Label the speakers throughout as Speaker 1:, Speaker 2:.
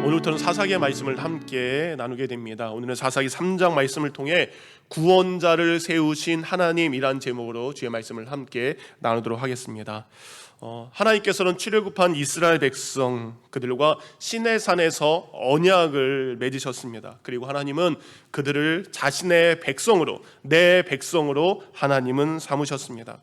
Speaker 1: 오늘부터는 사사기의 말씀을 함께 나누게 됩니다. 오늘은 사사기 3장 말씀을 통해 구원자를 세우신 하나님이란 제목으로 주의 말씀을 함께 나누도록 하겠습니다. 하나님께서는 출애굽한 이스라엘 백성 그들과 시내산에서 언약을 맺으셨습니다. 그리고 하나님은 그들을 자신의 백성으로, 내 백성으로 하나님은 삼으셨습니다.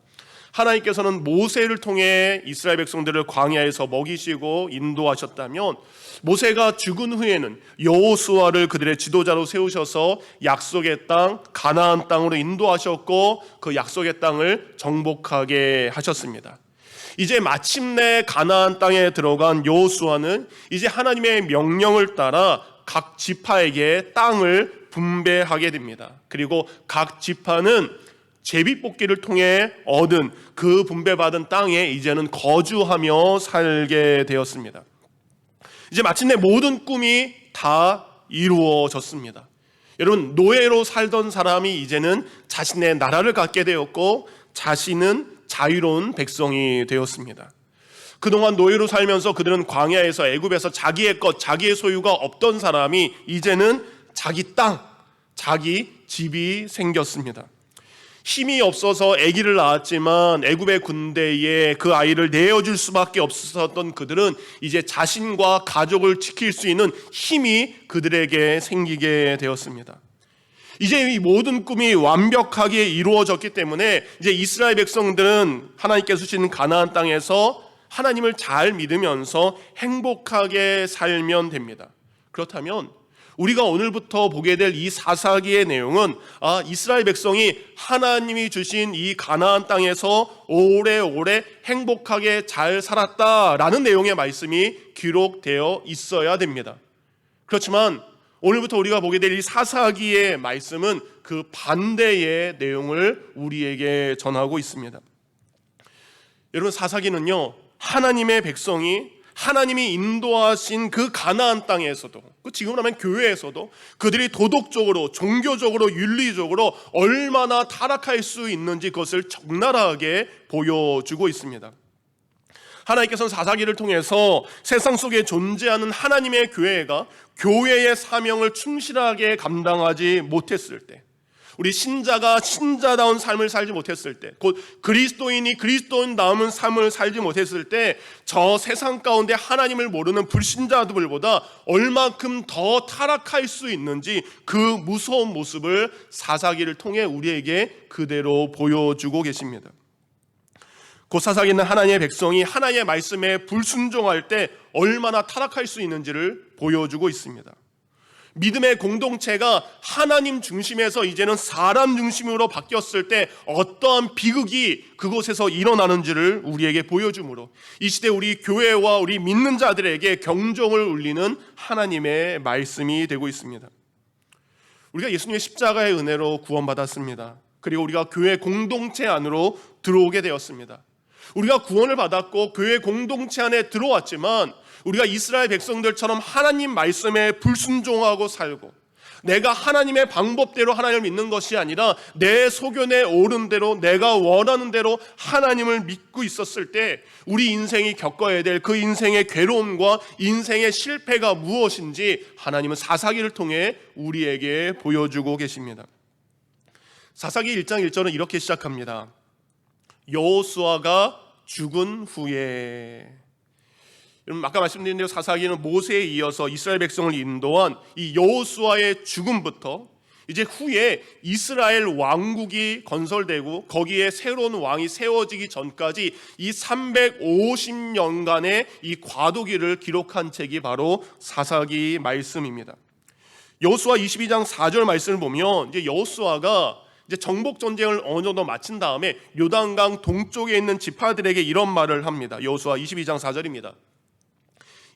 Speaker 1: 하나님께서는 모세를 통해 이스라엘 백성들을 광야에서 먹이시고 인도하셨다면, 모세가 죽은 후에는 여호수아를 그들의 지도자로 세우셔서 약속의 땅 가나안 땅으로 인도하셨고 그 약속의 땅을 정복하게 하셨습니다. 이제 마침내 가나안 땅에 들어간 여호수아는 이제 하나님의 명령을 따라 각 지파에게 땅을 분배하게 됩니다. 그리고 각 지파는 제비뽑기를 통해 얻은 그 분배받은 땅에 이제는 거주하며 살게 되었습니다. 이제 마침내 모든 꿈이 다 이루어졌습니다. 여러분, 노예로 살던 사람이 이제는 자신의 나라를 갖게 되었고 자신은 자유로운 백성이 되었습니다. 그동안 노예로 살면서 그들은 광야에서, 애굽에서 자기의 것, 자기의 소유가 없던 사람이 이제는 자기 땅, 자기 집이 생겼습니다. 힘이 없어서 아기를 낳았지만 애굽의 군대에 그 아이를 내어줄 수밖에 없었던 그들은 이제 자신과 가족을 지킬 수 있는 힘이 그들에게 생기게 되었습니다. 이제 이 모든 꿈이 완벽하게 이루어졌기 때문에 이제 이스라엘 백성들은 하나님께서 주신 가나안 땅에서 하나님을 잘 믿으면서 행복하게 살면 됩니다. 그렇다면 우리가 오늘부터 보게 될 이 사사기의 내용은 이스라엘 백성이 하나님이 주신 이 가나안 땅에서 오래오래 행복하게 잘 살았다라는 내용의 말씀이 기록되어 있어야 됩니다. 그렇지만 오늘부터 우리가 보게 될 이 사사기의 말씀은 그 반대의 내용을 우리에게 전하고 있습니다. 여러분, 사사기는요, 하나님의 백성이 하나님이 인도하신 그 가나안 땅에서도, 지금으로 하면 교회에서도 그들이 도덕적으로, 종교적으로, 윤리적으로 얼마나 타락할 수 있는지 그것을 적나라하게 보여주고 있습니다. 하나님께서는 사사기를 통해서 세상 속에 존재하는 하나님의 교회가 교회의 사명을 충실하게 감당하지 못했을 때, 우리 신자가 신자다운 삶을 살지 못했을 때, 곧 그리스도인이 그리스도인다운 삶을 살지 못했을 때, 저 세상 가운데 하나님을 모르는 불신자들보다 얼마큼 더 타락할 수 있는지 그 무서운 모습을 사사기를 통해 우리에게 그대로 보여주고 계십니다. 그 사사기는 하나님의 백성이 하나님의 말씀에 불순종할 때 얼마나 타락할 수 있는지를 보여주고 있습니다. 믿음의 공동체가 하나님 중심에서 이제는 사람 중심으로 바뀌었을 때 어떠한 비극이 그곳에서 일어나는지를 우리에게 보여주므로 이 시대 우리 교회와 우리 믿는 자들에게 경종을 울리는 하나님의 말씀이 되고 있습니다. 우리가 예수님의 십자가의 은혜로 구원받았습니다. 그리고 우리가 교회 공동체 안으로 들어오게 되었습니다. 우리가 구원을 받았고 교회 공동체 안에 들어왔지만 우리가 이스라엘 백성들처럼 하나님 말씀에 불순종하고 살고 내가 하나님의 방법대로 하나님을 믿는 것이 아니라 내 소견에 오른 대로 내가 원하는 대로 하나님을 믿고 있었을 때 우리 인생이 겪어야 될 그 인생의 괴로움과 인생의 실패가 무엇인지 하나님은 사사기를 통해 우리에게 보여주고 계십니다. 사사기 1장 1절은 이렇게 시작합니다. 여호수아가 죽은 후에. 여러분, 아까 말씀드린 대로 사사기는 모세에 이어서 이스라엘 백성을 인도한 이 여호수아의 죽음부터 이제 후에 이스라엘 왕국이 건설되고 거기에 새로운 왕이 세워지기 전까지 이 350년간의 이 과도기를 기록한 책이 바로 사사기 말씀입니다. 여호수아 22장 4절 말씀을 보면 이제 여호수아가 이제 정복 전쟁을 어느 정도 마친 다음에 요단강 동쪽에 있는 지파들에게 이런 말을 합니다. 여호수아 22장 4절입니다.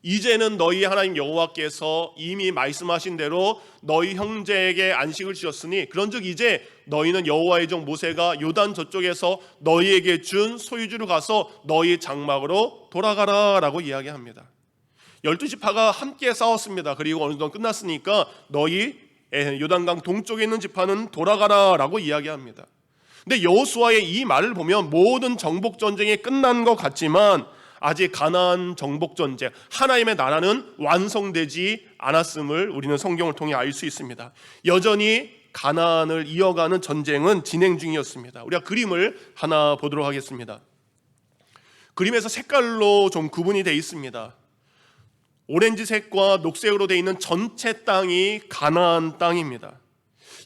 Speaker 1: 이제는 너희 하나님 여호와께서 이미 말씀하신 대로 너희 형제에게 안식을 주셨으니 그런즉 이제 너희는 여호와의 종 모세가 요단 저쪽에서 너희에게 준 소유주로 가서 너희 장막으로 돌아가라 라고 이야기합니다. 12지파가 함께 싸웠습니다. 그리고 어느 정도 끝났으니까 너희 요단강 동쪽에 있는 지파는 돌아가라 라고 이야기합니다. 근데 여호수아의 이 말을 보면 모든 정복 전쟁이 끝난 것 같지만 아직 가나안 정복 전쟁, 하나님의 나라는 완성되지 않았음을 우리는 성경을 통해 알 수 있습니다. 여전히 가나안을 이어가는 전쟁은 진행 중이었습니다. 우리가 그림을 하나 보도록 하겠습니다. 그림에서 색깔로 좀 구분이 되어 있습니다. 오렌지색과 녹색으로 되어 있는 전체 땅이 가나안 땅입니다.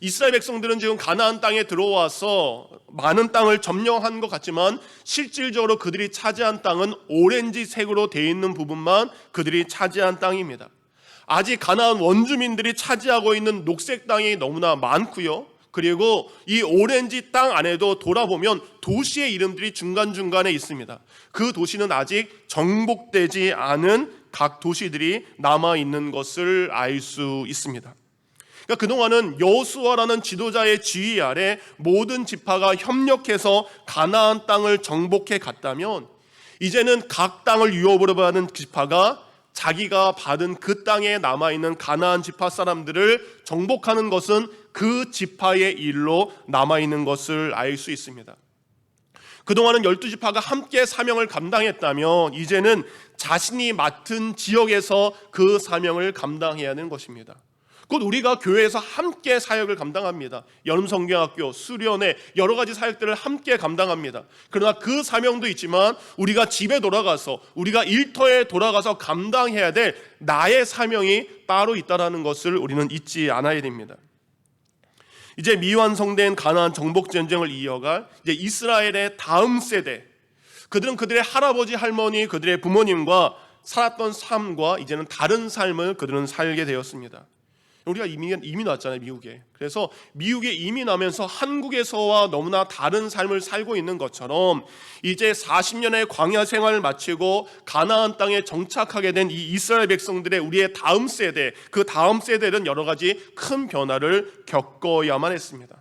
Speaker 1: 이스라엘 백성들은 지금 가나안 땅에 들어와서 많은 땅을 점령한 것 같지만 실질적으로 그들이 차지한 땅은 오렌지색으로 되어 있는 부분만 그들이 차지한 땅입니다. 아직 가나안 원주민들이 차지하고 있는 녹색 땅이 너무나 많고요. 그리고 이 오렌지 땅 안에도 돌아보면 도시의 이름들이 중간중간에 있습니다. 그 도시는 아직 정복되지 않은 각 도시들이 남아있는 것을 알 수 있습니다. 그러니까 그동안은 여호수아라는 지도자의 지휘 아래 모든 지파가 협력해서 가나안 땅을 정복해 갔다면, 이제는 각 땅을 유업으로 받은 지파가 자기가 받은 그 땅에 남아있는 가나안 지파 사람들을 정복하는 것은 그 지파의 일로 남아있는 것을 알 수 있습니다. 그동안은 12지파가 함께 사명을 감당했다면 이제는 자신이 맡은 지역에서 그 사명을 감당해야 하는 것입니다. 곧 우리가 교회에서 함께 사역을 감당합니다. 여름성경학교, 수련회, 여러 가지 사역들을 함께 감당합니다. 그러나 그 사명도 있지만 우리가 집에 돌아가서, 우리가 일터에 돌아가서 감당해야 될 나의 사명이 따로 있다는 것을 우리는 잊지 않아야 됩니다. 이제 미완성된 가나안 정복 전쟁을 이어갈 이제 이스라엘의 다음 세대, 그들은 그들의 할아버지, 할머니, 그들의 부모님과 살았던 삶과 이제는 다른 삶을 그들은 살게 되었습니다. 우리가 이민 왔잖아요, 미국에. 그래서 미국에 이민하면서 한국에서와 너무나 다른 삶을 살고 있는 것처럼 이제 40년의 광야 생활을 마치고 가나안 땅에 정착하게 된 이 이스라엘 백성들의 우리의 다음 세대, 그 다음 세대는 여러 가지 큰 변화를 겪어야만 했습니다.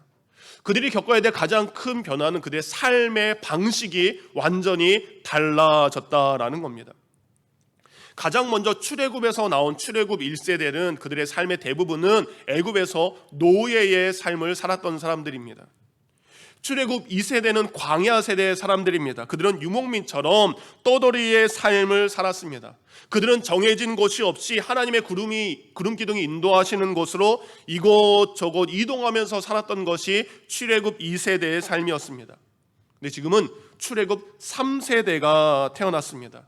Speaker 1: 그들이 겪어야 될 가장 큰 변화는 그들의 삶의 방식이 완전히 달라졌다라는 겁니다. 가장 먼저 출애굽에서 나온 출애굽 1세대는 그들의 삶의 대부분은 애굽에서 노예의 삶을 살았던 사람들입니다. 출애굽 2세대는 광야 세대의 사람들입니다. 그들은 유목민처럼 떠돌이의 삶을 살았습니다. 그들은 정해진 곳이 없이 하나님의 구름 기둥이 인도하시는 곳으로 이곳저곳 이동하면서 살았던 것이 출애굽 2세대의 삶이었습니다. 근데 지금은 출애굽 3세대가 태어났습니다.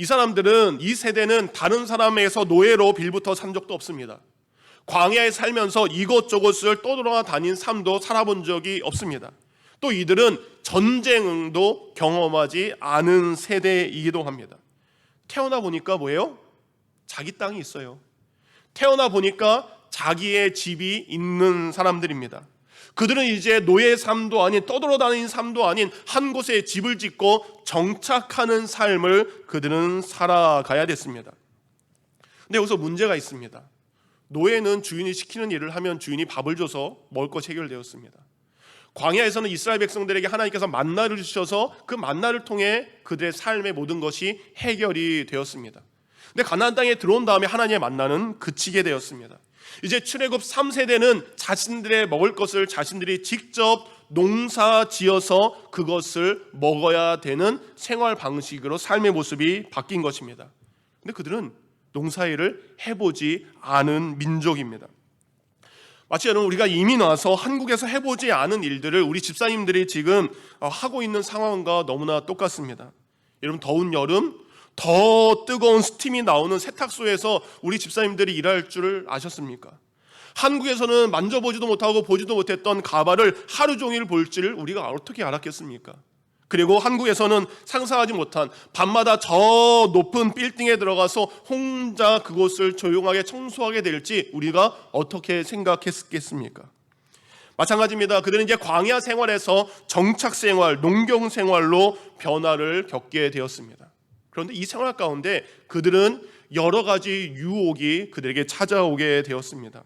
Speaker 1: 이 사람들은, 이 세대는 다른 사람에게서 노예로 빌부터 산 적도 없습니다. 광야에 살면서 이곳저곳을 떠돌아다닌 삶도 살아본 적이 없습니다. 또 이들은 전쟁도 경험하지 않은 세대이기도 합니다. 태어나 보니까 뭐예요? 자기 땅이 있어요. 태어나 보니까 자기의 집이 있는 사람들입니다. 그들은 이제 노예 삶도 아닌, 떠돌아다니는 삶도 아닌 한 곳에 집을 짓고 정착하는 삶을 그들은 살아가야 됐습니다. 근데 여기서 문제가 있습니다. 노예는 주인이 시키는 일을 하면 주인이 밥을 줘서 먹을 것이 해결되었습니다. 광야에서는 이스라엘 백성들에게 하나님께서 만나를 주셔서 그 만나를 통해 그들의 삶의 모든 것이 해결이 되었습니다. 근데 가나안 땅에 들어온 다음에 하나님의 만나는 그치게 되었습니다. 이제 출애굽 3세대는 자신들의 먹을 것을 자신들이 직접 농사 지어서 그것을 먹어야 되는 생활 방식으로 삶의 모습이 바뀐 것입니다. 근데 그들은 농사일을 해보지 않은 민족입니다. 마치 여러분, 우리가 이민 와서 한국에서 해보지 않은 일들을 우리 집사님들이 지금 하고 있는 상황과 너무나 똑같습니다. 여러분, 더운 여름, 더 뜨거운 스팀이 나오는 세탁소에서 우리 집사님들이 일할 줄 아셨습니까? 한국에서는 만져보지도 못하고 보지도 못했던 가발을 하루 종일 볼 줄 우리가 어떻게 알았겠습니까? 그리고 한국에서는 상상하지 못한 밤마다 저 높은 빌딩에 들어가서 혼자 그곳을 조용하게 청소하게 될지 우리가 어떻게 생각했겠습니까? 마찬가지입니다. 그들은 이제 광야 생활에서 정착 생활, 농경 생활로 변화를 겪게 되었습니다. 그런데 이 생활 가운데 그들은 여러 가지 유혹이 그들에게 찾아오게 되었습니다.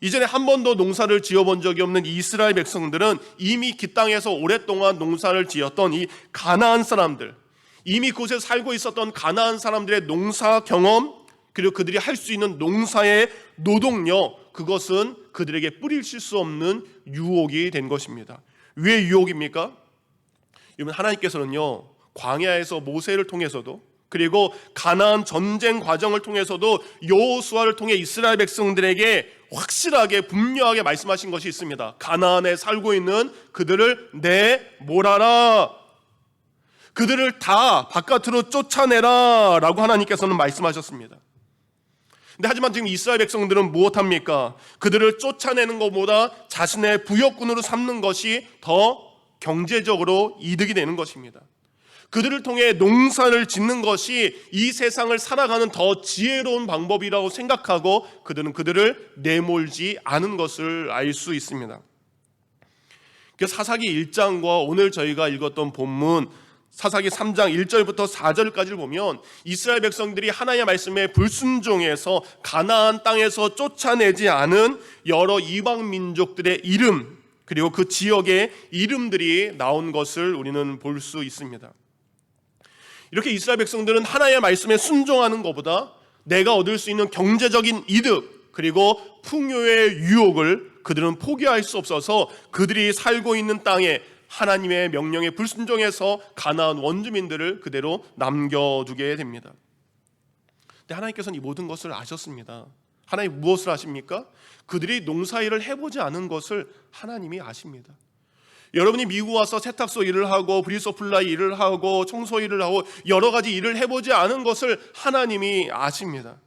Speaker 1: 이전에 한 번도 농사를 지어본 적이 없는 이스라엘 백성들은 이미 그 땅에서 오랫동안 농사를 지었던 이 가나안 사람들, 이미 그곳에 살고 있었던 가나안 사람들의 농사 경험, 그리고 그들이 할 수 있는 농사의 노동력, 그것은 그들에게 뿌리칠 수 없는 유혹이 된 것입니다. 왜 유혹입니까? 여러분, 하나님께서는요, 광야에서 모세를 통해서도, 그리고 가나안 전쟁 과정을 통해서도 여호수아를 통해 이스라엘 백성들에게 확실하게 분명하게 말씀하신 것이 있습니다. 가나안에 살고 있는 그들을 내몰아라, 그들을 다 바깥으로 쫓아내라 라고 하나님께서는 말씀하셨습니다. 근데 하지만 지금 이스라엘 백성들은 무엇합니까? 그들을 쫓아내는 것보다 자신의 부역군으로 삼는 것이 더 경제적으로 이득이 되는 것입니다. 그들을 통해 농사를 짓는 것이 이 세상을 살아가는 더 지혜로운 방법이라고 생각하고 그들은 그들을 내몰지 않은 것을 알 수 있습니다. 사사기 1장과 오늘 저희가 읽었던 본문 사사기 3장 1절부터 4절까지를 보면 이스라엘 백성들이 하나님의 말씀에 불순종해서 가나안 땅에서 쫓아내지 않은 여러 이방 민족들의 이름, 그리고 그 지역의 이름들이 나온 것을 우리는 볼 수 있습니다. 이렇게 이스라엘 백성들은 하나님의 말씀에 순종하는 것보다 내가 얻을 수 있는 경제적인 이득, 그리고 풍요의 유혹을 그들은 포기할 수 없어서 그들이 살고 있는 땅에 하나님의 명령에 불순종해서 가나안 원주민들을 그대로 남겨두게 됩니다. 근데 하나님께서는 이 모든 것을 아셨습니다. 하나님 무엇을 아십니까? 그들이 농사일을 해보지 않은 것을 하나님이 아십니다. 여러분이 미국 와서 세탁소 일을 하고 브리서플라이 일을 하고 청소 일을 하고 여러 가지 일을 해보지 않은 것을 하나님이 아십니다.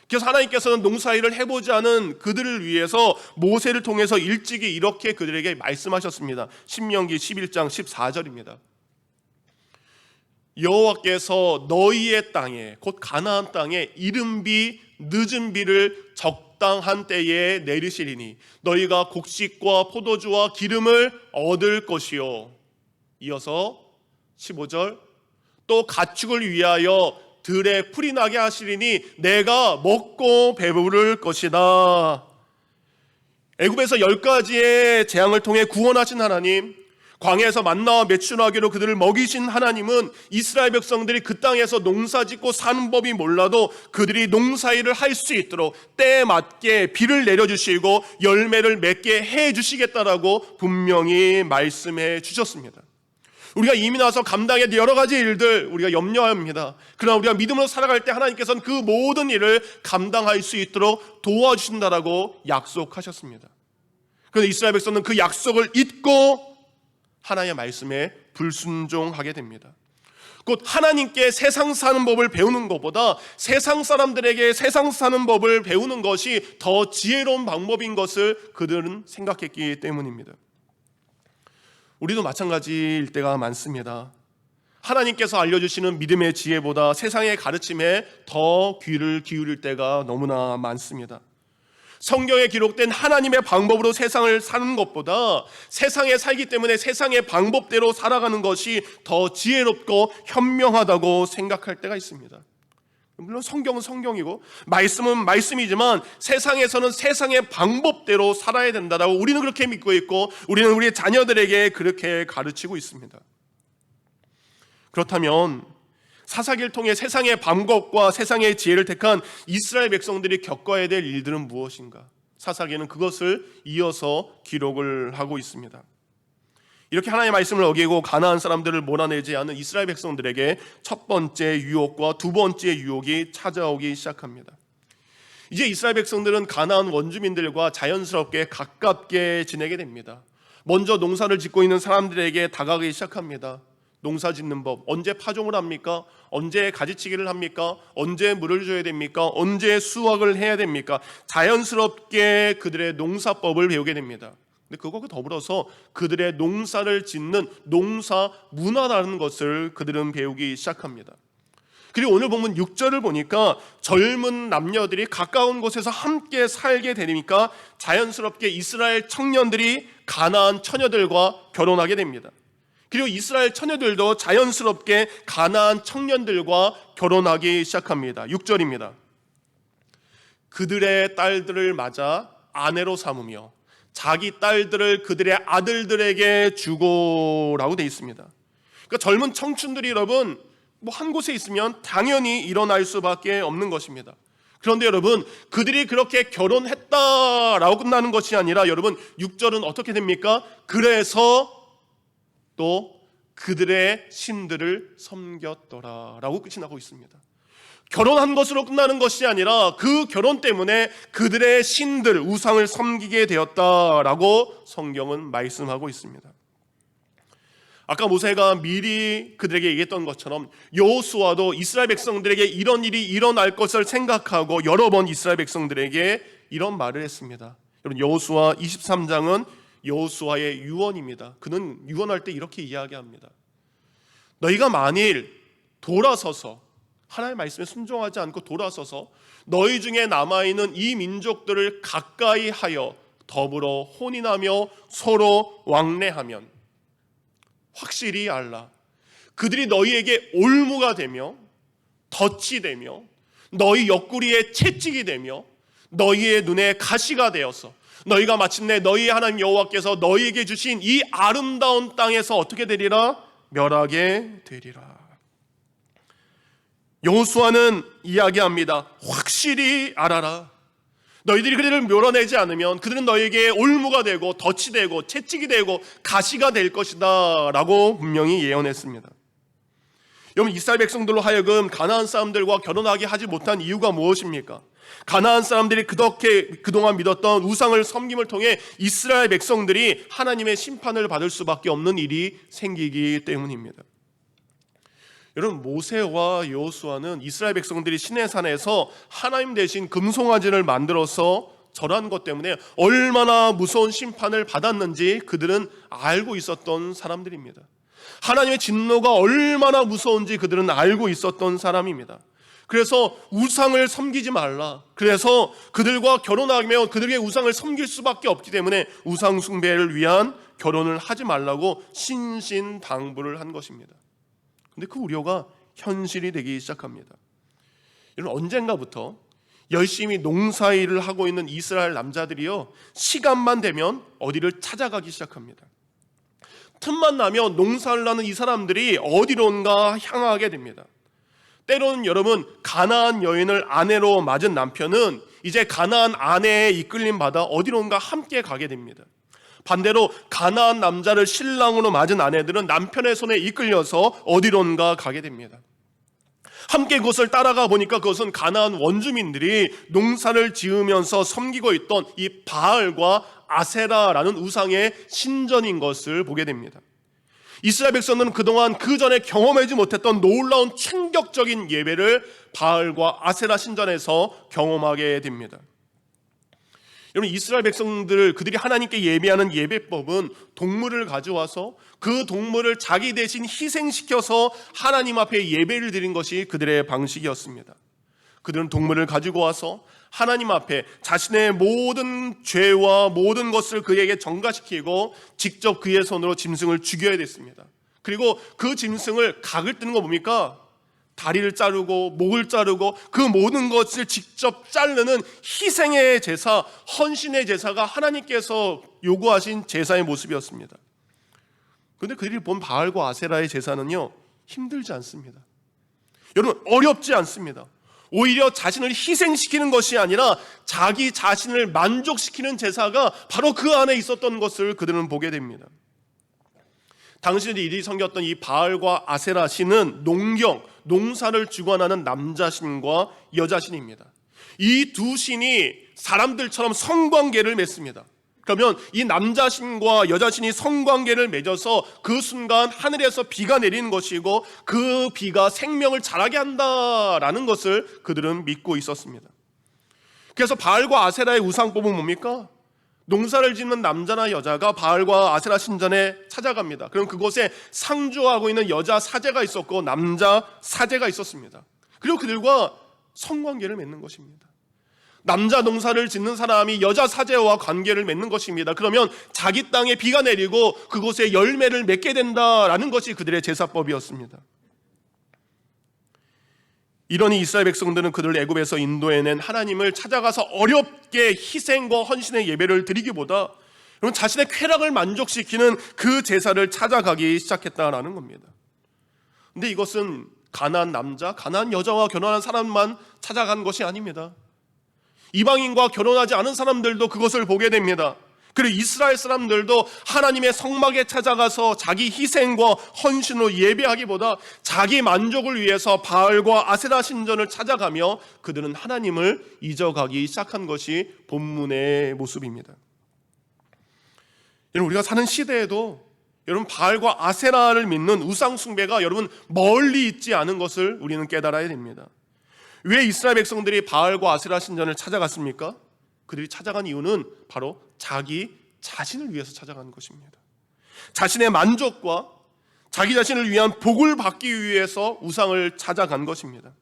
Speaker 1: 그래서 하나님께서는 농사일을 해보지 않은 그들을 위해서 모세를 통해서 일찍이 이렇게 그들에게 말씀하셨습니다. 신명기 11장 14절입니다. 여호와께서 너희의 땅에, 곧 가나안 땅에 이른비 늦은 비를 적당한 때에 내리시리니 너희가 곡식과 포도주와 기름을 얻을 것이요. 이어서 15절, 또 가축을 위하여 들에 풀이 나게 하시리니 내가 먹고 배부를 것이다. 애굽에서 10가지의 재앙을 통해 구원하신 하나님, 광야에서 만나와 메추라기로 그들을 먹이신 하나님은 이스라엘 백성들이 그 땅에서 농사짓고 사는 법이 몰라도 그들이 농사일을 할 수 있도록 때에 맞게 비를 내려주시고 열매를 맺게 해주시겠다라고 분명히 말씀해 주셨습니다. 우리가 이민 와서 감당해야 될 여러 가지 일들 우리가 염려합니다. 그러나 우리가 믿음으로 살아갈 때 하나님께서는 그 모든 일을 감당할 수 있도록 도와주신다라고 약속하셨습니다. 그런데 이스라엘 백성은 그 약속을 잊고 하나님의 말씀에 불순종하게 됩니다. 곧 하나님께 세상 사는 법을 배우는 것보다 세상 사람들에게 세상 사는 법을 배우는 것이 더 지혜로운 방법인 것을 그들은 생각했기 때문입니다. 우리도 마찬가지일 때가 많습니다. 하나님께서 알려주시는 믿음의 지혜보다 세상의 가르침에 더 귀를 기울일 때가 너무나 많습니다. 성경에 기록된 하나님의 방법으로 세상을 사는 것보다 세상에 살기 때문에 세상의 방법대로 살아가는 것이 더 지혜롭고 현명하다고 생각할 때가 있습니다. 물론 성경은 성경이고 말씀은 말씀이지만 세상에서는 세상의 방법대로 살아야 된다고 우리는 그렇게 믿고 있고 우리는 우리의 자녀들에게 그렇게 가르치고 있습니다. 그렇다면 사사기를 통해 세상의 방법과 세상의 지혜를 택한 이스라엘 백성들이 겪어야 될 일들은 무엇인가? 사사기는 그것을 이어서 기록을 하고 있습니다. 이렇게 하나님의 말씀을 어기고 가나안 사람들을 몰아내지 않은 이스라엘 백성들에게 첫 번째 유혹과 두 번째 유혹이 찾아오기 시작합니다. 이제 이스라엘 백성들은 가나안 원주민들과 자연스럽게 가깝게 지내게 됩니다. 먼저 농사를 짓고 있는 사람들에게 다가가기 시작합니다. 농사 짓는 법, 언제 파종을 합니까? 언제 가지치기를 합니까? 언제 물을 줘야 됩니까? 언제 수확을 해야 됩니까? 자연스럽게 그들의 농사법을 배우게 됩니다. 근데 그것과 더불어서 그들의 농사를 짓는 농사 문화라는 것을 그들은 배우기 시작합니다. 그리고 오늘 보면 6절을 보니까 젊은 남녀들이 가까운 곳에서 함께 살게 되니까 자연스럽게 이스라엘 청년들이 가나안 처녀들과 결혼하게 됩니다. 그리고 이스라엘 처녀들도 자연스럽게 가나안 청년들과 결혼하기 시작합니다. 6절입니다. 그들의 딸들을 맞아 아내로 삼으며 자기 딸들을 그들의 아들들에게 주고라고 되어 있습니다. 그러니까 젊은 청춘들이 여러분 한 곳에 있으면 당연히 일어날 수밖에 없는 것입니다. 그런데 여러분 그들이 그렇게 결혼했다라고 끝나는 것이 아니라 여러분 6절은 어떻게 됩니까? 그래서 또 그들의 신들을 섬겼더라 라고 끝이 나고 있습니다. 결혼한 것으로 끝나는 것이 아니라 그 결혼 때문에 그들의 신들, 우상을 섬기게 되었다라고 성경은 말씀하고 있습니다. 아까 모세가 미리 그들에게 얘기했던 것처럼 여호수아도 이스라엘 백성들에게 이런 일이 일어날 것을 생각하고 여러 번 이스라엘 백성들에게 이런 말을 했습니다. 여러분, 여호수아 23장은 여호수아의 유언입니다. 그는 유언할 때 이렇게 이야기합니다. 너희가 만일 돌아서서 하나님의 말씀에 순종하지 않고 돌아서서 너희 중에 남아있는 이 민족들을 가까이 하여 더불어 혼인하며 서로 왕래하면 확실히 알라. 그들이 너희에게 올무가 되며 덫이 되며 너희 옆구리에 채찍이 되며 너희의 눈에 가시가 되어서 너희가 마침내 너희 하나님 여호와께서 너희에게 주신 이 아름다운 땅에서 어떻게 되리라? 멸하게 되리라. 여호수아는 이야기합니다. 확실히 알아라. 너희들이 그들을 멸어내지 않으면 그들은 너희에게 올무가 되고 덫이 되고 채찍이 되고 가시가 될 것이다 라고 분명히 예언했습니다. 여러분, 이스라엘 백성들로 하여금 가나안 사람들과 결혼하게 하지 못한 이유가 무엇입니까? 가나안 사람들이 그동안 믿었던 우상을 섬김을 통해 이스라엘 백성들이 하나님의 심판을 받을 수밖에 없는 일이 생기기 때문입니다. 여러분, 모세와 여호수아는 이스라엘 백성들이 시내산에서 하나님 대신 금송아지를 만들어서 절한 것 때문에 얼마나 무서운 심판을 받았는지 그들은 알고 있었던 사람들입니다. 하나님의 진노가 얼마나 무서운지 그들은 알고 있었던 사람입니다. 그래서 우상을 섬기지 말라. 그래서 그들과 결혼하면 그들의 우상을 섬길 수밖에 없기 때문에 우상 숭배를 위한 결혼을 하지 말라고 신신당부를 한 것입니다. 근데 그 우려가 현실이 되기 시작합니다. 여러분, 언젠가부터 열심히 농사일을 하고 있는 이스라엘 남자들이요, 시간만 되면 어디를 찾아가기 시작합니다. 틈만 나면 농사를 하는 이 사람들이 어디론가 향하게 됩니다. 때로는 여러분, 가나안 여인을 아내로 맞은 남편은 이제 가나안 아내에 이끌림 받아 어디론가 함께 가게 됩니다. 반대로 가나안 남자를 신랑으로 맞은 아내들은 남편의 손에 이끌려서 어디론가 가게 됩니다. 함께 그것을 따라가 보니까 그것은 가나안 원주민들이 농사를 지으면서 섬기고 있던 이 바알과 아세라라는 우상의 신전인 것을 보게 됩니다. 이스라엘 백성들은 그동안 그 전에 경험하지 못했던 놀라운 충격적인 예배를 바알과 아세라 신전에서 경험하게 됩니다. 여러분, 이스라엘 백성들 그들이 하나님께 예배하는 예배법은 동물을 가져와서 그 동물을 자기 대신 희생시켜서 하나님 앞에 예배를 드린 것이 그들의 방식이었습니다. 그들은 동물을 가지고 와서 하나님 앞에 자신의 모든 죄와 모든 것을 그에게 전가시키고 직접 그의 손으로 짐승을 죽여야 됐습니다. 그리고 그 짐승을 각을 뜨는 거 뭡니까? 다리를 자르고 목을 자르고 그 모든 것을 직접 자르는 희생의 제사, 헌신의 제사가 하나님께서 요구하신 제사의 모습이었습니다. 그런데 그들이 본 바알과 아세라의 제사는요, 힘들지 않습니다. 여러분, 어렵지 않습니다. 오히려 자신을 희생시키는 것이 아니라 자기 자신을 만족시키는 제사가 바로 그 안에 있었던 것을 그들은 보게 됩니다. 당신들이 일이 섬겼던 이 바알과 아세라 신은 농사를 주관하는 남자신과 여자신입니다. 이 두 신이 사람들처럼 성관계를 맺습니다. 그러면 이 남자신과 여자신이 성관계를 맺어서 그 순간 하늘에서 비가 내리는 것이고 그 비가 생명을 자라게 한다라는 것을 그들은 믿고 있었습니다. 그래서 바알과 아세라의 우상법은 뭡니까? 농사를 짓는 남자나 여자가 바알과 아세라 신전에 찾아갑니다. 그럼 그곳에 상주하고 있는 여자 사제가 있었고 남자 사제가 있었습니다. 그리고 그들과 성관계를 맺는 것입니다. 남자 농사를 짓는 사람이 여자 사제와 관계를 맺는 것입니다. 그러면 자기 땅에 비가 내리고 그곳에 열매를 맺게 된다라는 것이 그들의 제사법이었습니다. 이러니 이스라엘 백성들은 그들을 애굽에서 인도해낸 하나님을 찾아가서 어렵게 희생과 헌신의 예배를 드리기보다 자신의 쾌락을 만족시키는 그 제사를 찾아가기 시작했다라는 겁니다. 근데 이것은 가나안 남자, 가나안 여자와 결혼한 사람만 찾아간 것이 아닙니다. 이방인과 결혼하지 않은 사람들도 그것을 보게 됩니다. 그리고 이스라엘 사람들도 하나님의 성막에 찾아가서 자기 희생과 헌신으로 예배하기보다 자기 만족을 위해서 바알과 아세라 신전을 찾아가며 그들은 하나님을 잊어가기 시작한 것이 본문의 모습입니다. 여러분, 우리가 사는 시대에도 여러분 바알과 아세라를 믿는 우상 숭배가 여러분 멀리 있지 않은 것을 우리는 깨달아야 됩니다. 왜 이스라엘 백성들이 바알과 아세라 신전을 찾아갔습니까? 그들이 찾아간 이유는 바로 자기 자신을 위해서 찾아간 것입니다. 자신의 만족과 자기 자신을 위한 복을 받기 위해서 우상을 찾아간 것입니다.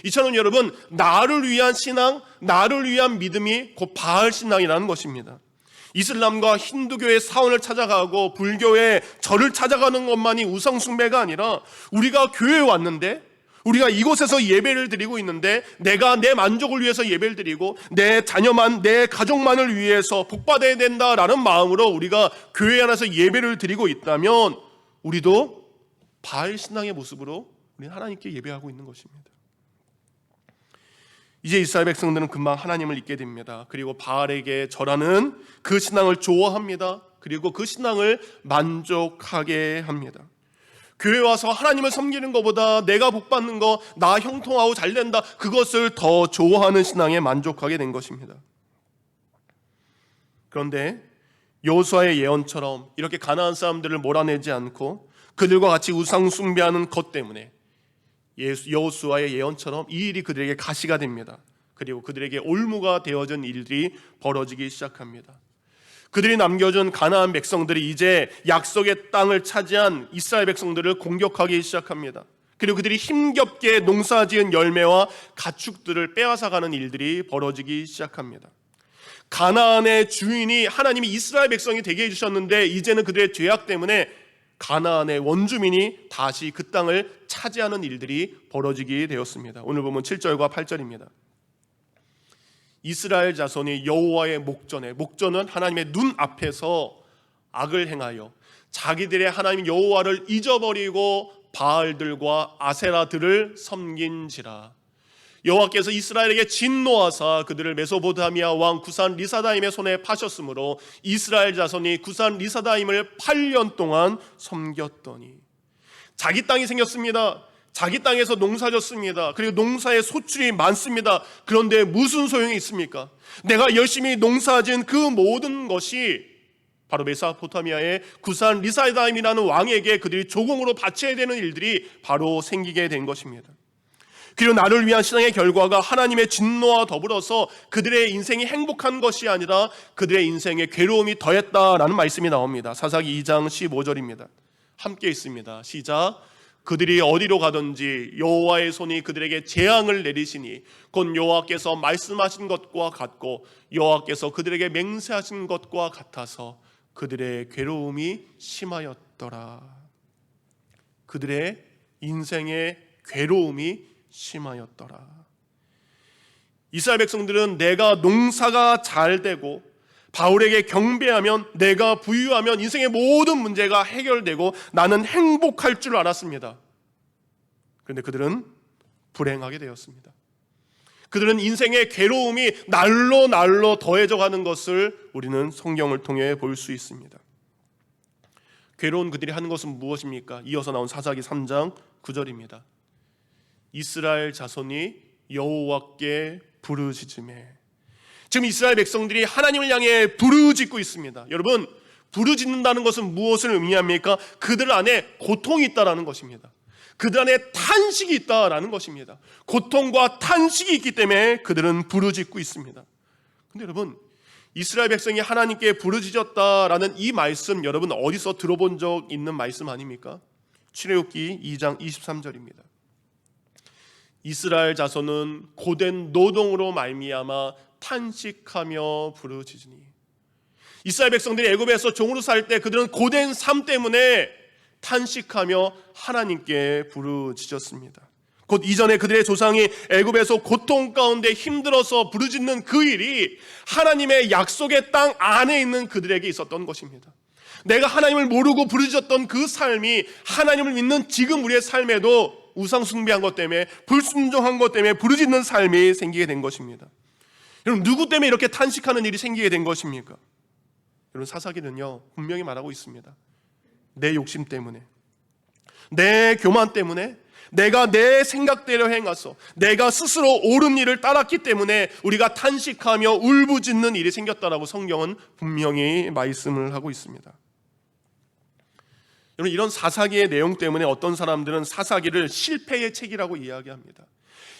Speaker 1: 이처럼 여러분, 나를 위한 신앙, 나를 위한 믿음이 곧 바알 신앙이라는 것입니다. 이슬람과 힌두교의 사원을 찾아가고 불교의 절을 찾아가는 것만이 우상 숭배가 아니라 우리가 교회에 왔는데, 우리가 이곳에서 예배를 드리고 있는데 내가 내 만족을 위해서 예배를 드리고 내 자녀만, 내 가족만을 위해서 복받아야 된다라는 마음으로 우리가 교회 안에서 예배를 드리고 있다면 우리도 바알 신앙의 모습으로 우리는 하나님께 예배하고 있는 것입니다. 이제 이스라엘 백성들은 금방 하나님을 잊게 됩니다. 그리고 바알에게 절하는 그 신앙을 좋아합니다. 그리고 그 신앙을 만족하게 합니다. 교회 와서 하나님을 섬기는 것보다 내가 복받는 거, 나 형통하고 잘 된다, 그것을 더 좋아하는 신앙에 만족하게 된 것입니다. 그런데 여호수아의 예언처럼 이렇게 가나안 사람들을 몰아내지 않고 그들과 같이 우상 숭배하는 것 때문에 여호수아의 예언처럼 이 일이 그들에게 가시가 됩니다. 그리고 그들에게 올무가 되어진 일들이 벌어지기 시작합니다. 그들이 남겨준 가나안 백성들이 이제 약속의 땅을 차지한 이스라엘 백성들을 공격하기 시작합니다. 그리고 그들이 힘겹게 농사지은 열매와 가축들을 빼앗아가는 일들이 벌어지기 시작합니다. 가나안의 주인이 하나님이 이스라엘 백성이 되게 해주셨는데 이제는 그들의 죄악 때문에 가나안의 원주민이 다시 그 땅을 차지하는 일들이 벌어지게 되었습니다. 오늘 보면 7절과 8절입니다. 이스라엘 자손이 여호와의 목전은 하나님의 눈 앞에서 악을 행하여 자기들의 하나님 여호와를 잊어버리고 바알들과 아세라들을 섬긴지라. 여호와께서 이스라엘에게 진노하사 그들을 메소포타미아 왕 구산 리사다임의 손에 파셨으므로 이스라엘 자손이 구산 리사다임을 8년 동안 섬겼더니. 자기 땅이 생겼습니다. 자기 땅에서 농사졌습니다. 그리고 농사에 소출이 많습니다. 그런데 무슨 소용이 있습니까? 내가 열심히 농사진 그 모든 것이 바로 메소포타미아의 구산 리사다임이라는 왕에게 그들이 조공으로 바쳐야 되는 일들이 바로 생기게 된 것입니다. 그리고 나를 위한 신앙의 결과가 하나님의 진노와 더불어서 그들의 인생이 행복한 것이 아니라 그들의 인생에 괴로움이 더했다라는 말씀이 나옵니다. 사사기 2장 15절입니다. 함께 있습니다. 시작. 그들이 어디로 가든지 여호와의 손이 그들에게 재앙을 내리시니 곧 여호와께서 말씀하신 것과 같고 여호와께서 그들에게 맹세하신 것과 같아서 그들의 괴로움이 심하였더라. 그들의 인생의 괴로움이 심하였더라. 이스라엘 백성들은 내가 농사가 잘 되고 바울에게 경배하면, 내가 부유하면 인생의 모든 문제가 해결되고 나는 행복할 줄 알았습니다. 그런데 그들은 불행하게 되었습니다. 그들은 인생의 괴로움이 날로 더해져 가는 것을 우리는 성경을 통해 볼 수 있습니다. 괴로운 그들이 하는 것은 무엇입니까? 이어서 나온 사사기 3장 9절입니다. 이스라엘 자손이 여호와께 부르짖으매. 지금 이스라엘 백성들이 하나님을 향해 부르짖고 있습니다. 여러분, 부르짖는다는 것은 무엇을 의미합니까? 그들 안에 고통이 있다라는 것입니다. 그들 안에 탄식이 있다라는 것입니다. 고통과 탄식이 있기 때문에 그들은 부르짖고 있습니다. 근데 여러분, 이스라엘 백성이 하나님께 부르짖었다라는 이 말씀 여러분 어디서 들어본 적 있는 말씀 아닙니까? 출애굽기 2장 23절입니다. 이스라엘 자손은 고된 노동으로 말미암아 탄식하며 부르짖으니. 이스라엘 백성들이 애굽에서 종으로 살 때 그들은 고된 삶 때문에 탄식하며 하나님께 부르짖었습니다. 곧 이전에 그들의 조상이 애굽에서 고통 가운데 힘들어서 부르짖는 그 일이 하나님의 약속의 땅 안에 있는 그들에게 있었던 것입니다. 내가 하나님을 모르고 부르짖었던 그 삶이 하나님을 믿는 지금 우리의 삶에도 우상 숭배한 것 때문에, 불순종한 것 때문에 부르짖는 삶이 생기게 된 것입니다. 여러분, 누구 때문에 이렇게 탄식하는 일이 생기게 된 것입니까? 여러분, 사사기는요 분명히 말하고 있습니다. 내 욕심 때문에, 내 교만 때문에, 내가 내 생각대로 행해서 내가 스스로 옳은 일을 따랐기 때문에 우리가 탄식하며 울부짖는 일이 생겼다라고 성경은 분명히 말씀을 하고 있습니다. 여러분, 이런 사사기의 내용 때문에 어떤 사람들은 사사기를 실패의 책이라고 이야기합니다.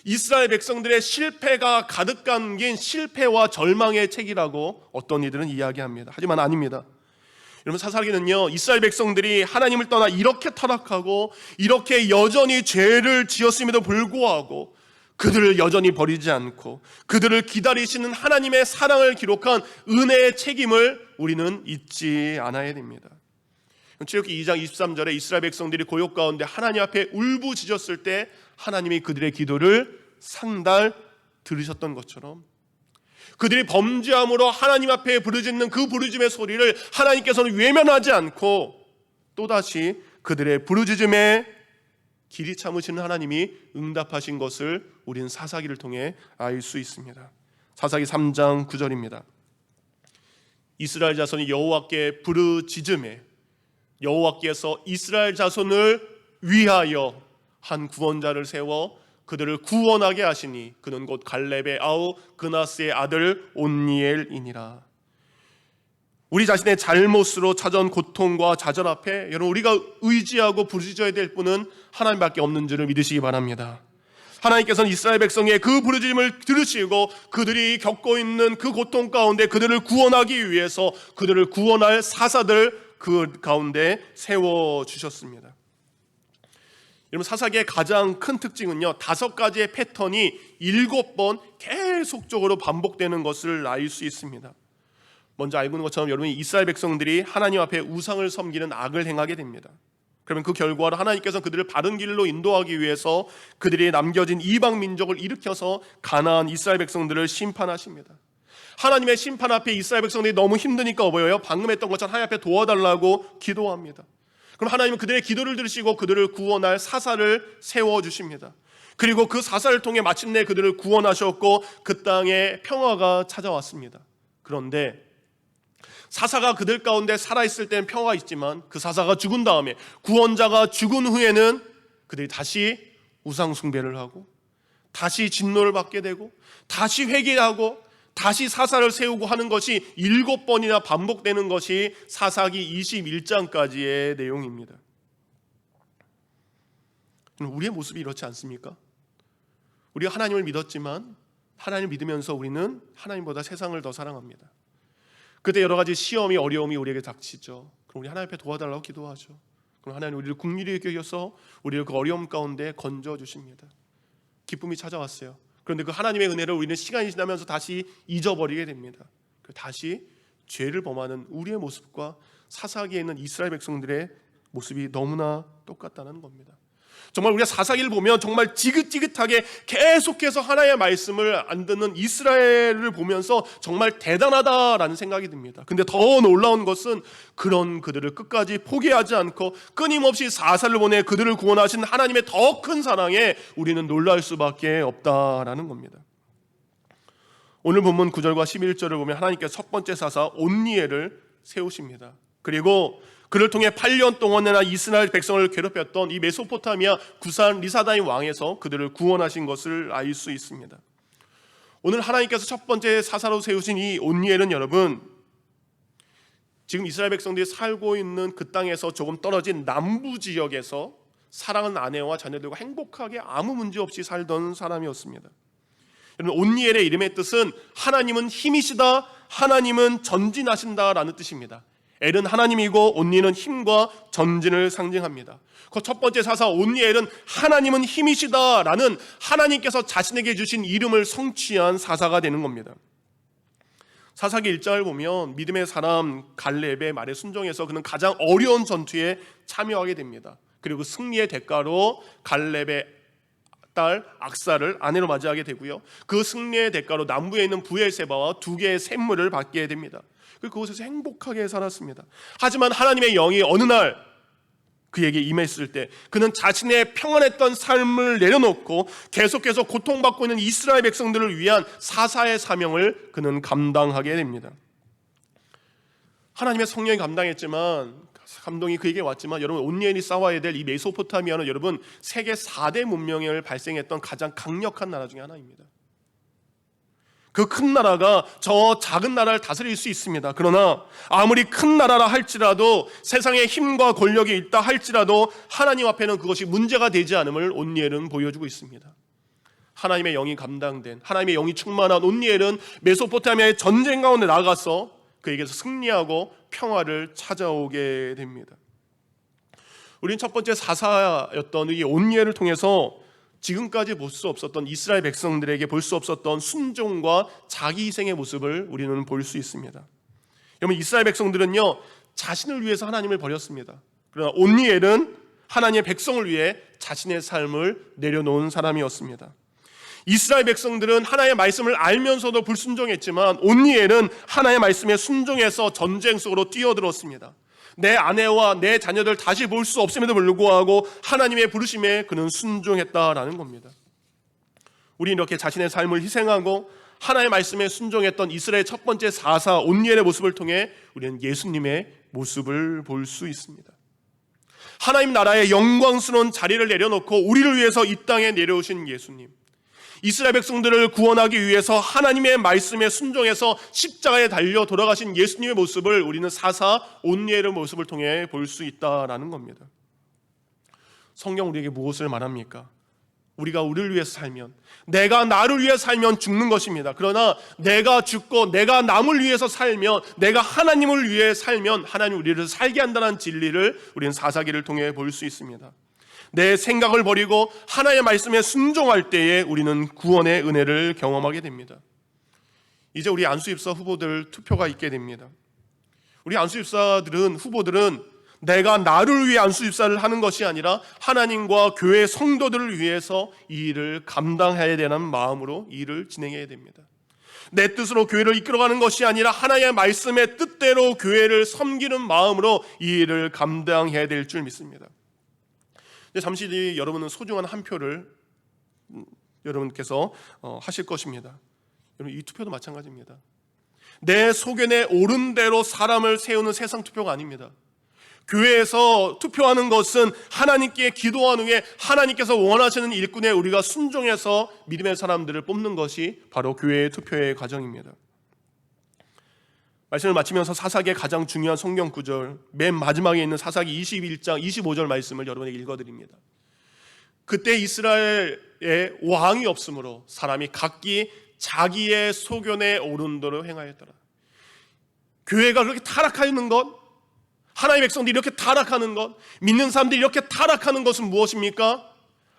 Speaker 1: 이스라엘 백성들의 실패가 가득 담긴 실패와 절망의 책이라고 어떤 이들은 이야기합니다. 하지만 아닙니다. 여러분, 사사기는요 이스라엘 백성들이 하나님을 떠나 이렇게 타락하고 이렇게 여전히 죄를 지었음에도 불구하고 그들을 여전히 버리지 않고 그들을 기다리시는 하나님의 사랑을 기록한 은혜의 책임을 우리는 잊지 않아야 됩니다. 출애굽기 2장 23절에 이스라엘 백성들이 고욕 가운데 하나님 앞에 울부짖었을 때 하나님이 그들의 기도를 상달 들으셨던 것처럼 그들이 범죄함으로 하나님 앞에 부르짖는 그 부르짖음의 소리를 하나님께서는 외면하지 않고 또다시 그들의 부르짖음에 길이 참으시는 하나님이 응답하신 것을 우리는 사사기를 통해 알 수 있습니다. 사사기 3장 9절입니다. 이스라엘 자손이 여호와께 부르짖음에 여호와께서 이스라엘 자손을 위하여 한 구원자를 세워 그들을 구원하게 하시니 그는 곧 갈렙의 아우 그나스의 아들 온니엘이니라. 우리 자신의 잘못으로 찾아온 고통과 좌절 앞에 여러분 우리가 의지하고 부르짖어야 될 분은 하나님밖에 없는 줄을 믿으시기 바랍니다. 하나님께서는 이스라엘 백성의 그 부르짖음을 들으시고 그들이 겪고 있는 그 고통 가운데 그들을 구원하기 위해서 그들을 구원할 사사들 그 가운데 세워주셨습니다. 여러분, 사사기의 가장 큰 특징은요 5가지의 패턴이 7번 계속적으로 반복되는 것을 알 수 있습니다. 먼저 알고 있는 것처럼 여러분이 이스라엘 백성들이 하나님 앞에 우상을 섬기는 악을 행하게 됩니다. 그러면 그 결과로 하나님께서는 그들을 바른 길로 인도하기 위해서 그들이 남겨진 이방 민족을 일으켜서 가나안 이스라엘 백성들을 심판하십니다. 하나님의 심판 앞에 이스라엘 백성들이 너무 힘드니까 뭐예요? 방금 했던 것처럼 하나님 앞에 도와달라고 기도합니다. 그럼 하나님은 그들의 기도를 들으시고 그들을 구원할 사사를 세워주십니다. 그리고 그 사사를 통해 마침내 그들을 구원하셨고 그 땅에 평화가 찾아왔습니다. 그런데 사사가 그들 가운데 살아있을 때는 평화가 있지만 그 사사가 죽은 다음에 구원자가 죽은 후에는 그들이 다시 우상 숭배를 하고 다시 진노를 받게 되고 다시 회개하고 다시 사사를 세우고 하는 것이 7번이나 반복되는 것이 사사기 21장까지의 내용입니다. 우리의 모습이 이렇지 않습니까? 우리가 하나님을 믿었지만 하나님을 믿으면서 우리는 하나님보다 세상을 더 사랑합니다. 그때 여러 가지 시험이 어려움이 우리에게 닥치죠. 그럼 우리 하나님 앞에 도와달라고 기도하죠. 그럼 하나님 우리를 긍휼히 여겨서 우리를 그 어려움 가운데 건져주십니다. 기쁨이 찾아왔어요. 그런데 그 하나님의 은혜를 우리는 시간이 지나면서 다시 잊어버리게 됩니다. 다시 죄를 범하는 우리의 모습과 사사기에 있는 이스라엘 백성들의 모습이 너무나 똑같다는 겁니다. 정말 우리가 사사기를 보면 정말 지긋지긋하게 계속해서 하나님의 말씀을 안 듣는 이스라엘을 보면서 정말 대단하다라는 생각이 듭니다. 근데 더 놀라운 것은 그런 그들을 끝까지 포기하지 않고 끊임없이 사사를 보내 그들을 구원하신 하나님의 더 큰 사랑에 우리는 놀랄 수밖에 없다라는 겁니다. 오늘 본문 9절과 11절을 보면 하나님께서 첫 번째 사사 온니엘을 세우십니다. 그리고 그를 통해 8년 동안이나 이스라엘 백성을 괴롭혔던 이 메소포타미아 구산 리사다임 왕에서 그들을 구원하신 것을 알 수 있습니다. 오늘 하나님께서 첫 번째 사사로 세우신 이 온니엘은 여러분 지금 이스라엘 백성들이 살고 있는 그 땅에서 조금 떨어진 남부 지역에서 사랑하는 아내와 자녀들과 행복하게 아무 문제 없이 살던 사람이었습니다. 여러분, 온니엘의 이름의 뜻은 하나님은 힘이시다, 하나님은 전진하신다라는 뜻입니다. 엘은 하나님이고 온니는 힘과 전진을 상징합니다. 그 첫 번째 사사 온니엘은 하나님은 힘이시다라는 하나님께서 자신에게 주신 이름을 성취한 사사가 되는 겁니다. 사사기 1장을 보면 믿음의 사람 갈렙의 말에 순종해서 그는 가장 어려운 전투에 참여하게 됩니다. 그리고 승리의 대가로 갈렙의 딸 악사를 아내로 맞이하게 되고요. 그 승리의 대가로 남부에 있는 부엘세바와 2개의 샘물을 받게 됩니다. 그곳에서 행복하게 살았습니다. 하지만 하나님의 영이 어느 날 그에게 임했을 때 그는 자신의 평안했던 삶을 내려놓고 계속해서 고통받고 있는 이스라엘 백성들을 위한 사사의 사명을 그는 감당하게 됩니다. 하나님의 성령이 감동이 그에게 왔지만 여러분 온니엘이 싸워야 될 이 메소포타미아는 여러분 세계 4대 문명을 발생했던 가장 강력한 나라 중에 하나입니다. 그 큰 나라가 저 작은 나라를 다스릴 수 있습니다. 그러나 아무리 큰 나라라 할지라도 세상에 힘과 권력이 있다 할지라도 하나님 앞에는 그것이 문제가 되지 않음을 온니엘은 보여주고 있습니다. 하나님의 영이 감당된, 하나님의 영이 충만한 온니엘은 메소포타미아의 전쟁 가운데 나가서 그에게서 승리하고 평화를 찾아오게 됩니다. 우리는 첫 번째 사사였던 이 온니엘을 통해서 지금까지 볼 수 없었던 이스라엘 백성들에게 볼 수 없었던 순종과 자기 희생의 모습을 우리는 볼 수 있습니다. 여러분 이스라엘 백성들은요 자신을 위해서 하나님을 버렸습니다. 그러나 온니엘은 하나님의 백성을 위해 자신의 삶을 내려놓은 사람이었습니다. 이스라엘 백성들은 하나님의 말씀을 알면서도 불순종했지만 온니엘은 하나님의 말씀에 순종해서 전쟁 속으로 뛰어들었습니다. 내 아내와 내 자녀들 다시 볼 수 없음에도 불구하고 하나님의 부르심에 그는 순종했다라는 겁니다. 우리는 이렇게 자신의 삶을 희생하고 하나님의 말씀에 순종했던 이스라엘의 첫 번째 사사 온니엘의 모습을 통해 우리는 예수님의 모습을 볼 수 있습니다. 하나님 나라의 영광스러운 자리를 내려놓고 우리를 위해서 이 땅에 내려오신 예수님, 이스라엘 백성들을 구원하기 위해서 하나님의 말씀에 순종해서 십자가에 달려 돌아가신 예수님의 모습을 우리는 사사 온니엘의 모습을 통해 볼 수 있다라는 겁니다. 성경 우리에게 무엇을 말합니까? 우리가 우리를 위해서 살면, 내가 나를 위해 살면 죽는 것입니다. 그러나 내가 죽고 내가 남을 위해서 살면, 내가 하나님을 위해 살면 하나님 우리를 살게 한다는 진리를 우리는 사사기를 통해 볼 수 있습니다. 내 생각을 버리고 하나님의 말씀에 순종할 때에 우리는 구원의 은혜를 경험하게 됩니다. 이제 우리 안수입사 후보들 투표가 있게 됩니다. 우리 후보들은 내가 나를 위해 안수입사를 하는 것이 아니라 하나님과 교회 성도들을 위해서 이 일을 감당해야 되는 마음으로 이 일을 진행해야 됩니다. 내 뜻으로 교회를 이끌어가는 것이 아니라 하나님의 말씀의 뜻대로 교회를 섬기는 마음으로 이 일을 감당해야 될 줄 믿습니다. 잠시 뒤 여러분은 소중한 한 표를 여러분께서 하실 것입니다. 여러분 이 투표도 마찬가지입니다. 내 소견에 옳은 대로 사람을 세우는 세상 투표가 아닙니다. 교회에서 투표하는 것은 하나님께 기도한 후에 하나님께서 원하시는 일꾼에 우리가 순종해서 믿음의 사람들을 뽑는 것이 바로 교회의 투표의 과정입니다. 말씀을 마치면서 사사기의 가장 중요한 성경 구절, 맨 마지막에 있는 사사기 21장 25절 말씀을 여러분에게 읽어드립니다. 그때 이스라엘에 왕이 없으므로 사람이 각기 자기의 소견에 옳은 대로 행하였더라. 교회가 그렇게 타락하는 것, 하나님의 백성들이 이렇게 타락하는 것, 믿는 사람들이 이렇게 타락하는 것은 무엇입니까?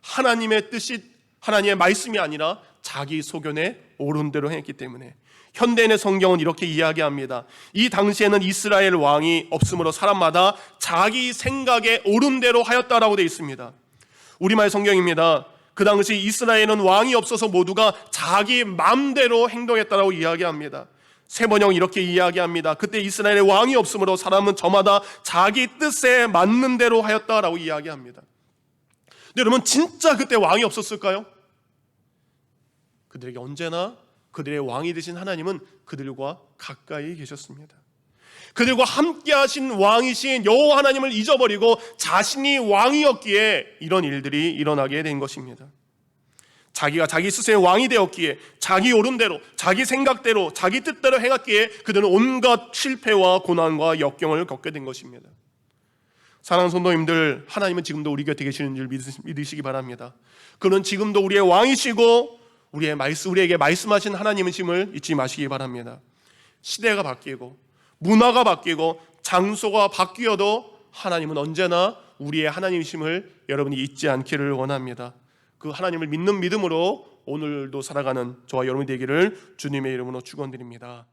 Speaker 1: 하나님의 뜻이, 하나님의 말씀이 아니라 자기 소견에 옳은 대로 행했기 때문에. 현대인의 성경은 이렇게 이야기합니다. 이 당시에는 이스라엘 왕이 없으므로 사람마다 자기 생각에 옳은 대로 하였다라고 되어 있습니다. 우리말 성경입니다. 그 당시 이스라엘은 왕이 없어서 모두가 자기 마음대로 행동했다라고 이야기합니다. 세번역 이렇게 이야기합니다. 그때 이스라엘의 왕이 없으므로 사람은 저마다 자기 뜻에 맞는 대로 하였다라고 이야기합니다. 근데 여러분 진짜 그때 왕이 없었을까요? 그들에게 언제나 그들의 왕이 되신 하나님은 그들과 가까이 계셨습니다. 그들과 함께 하신 왕이신 여호와 하나님을 잊어버리고 자신이 왕이었기에 이런 일들이 일어나게 된 것입니다. 자기가 자기 스스로의 왕이 되었기에 자기 옳은대로, 자기 생각대로, 자기 뜻대로 행했기에 그들은 온갖 실패와 고난과 역경을 겪게 된 것입니다. 사랑하는 성도님들, 하나님은 지금도 우리 곁에 계시는 줄 믿으시기 바랍니다. 그는 지금도 우리의 왕이시고 우리에게 말씀하신 하나님이심을 잊지 마시기 바랍니다. 시대가 바뀌고 문화가 바뀌고 장소가 바뀌어도 하나님은 언제나 우리의 하나님이심을 여러분이 잊지 않기를 원합니다. 그 하나님을 믿는 믿음으로 오늘도 살아가는 저와 여러분이 되기를 주님의 이름으로 축원드립니다.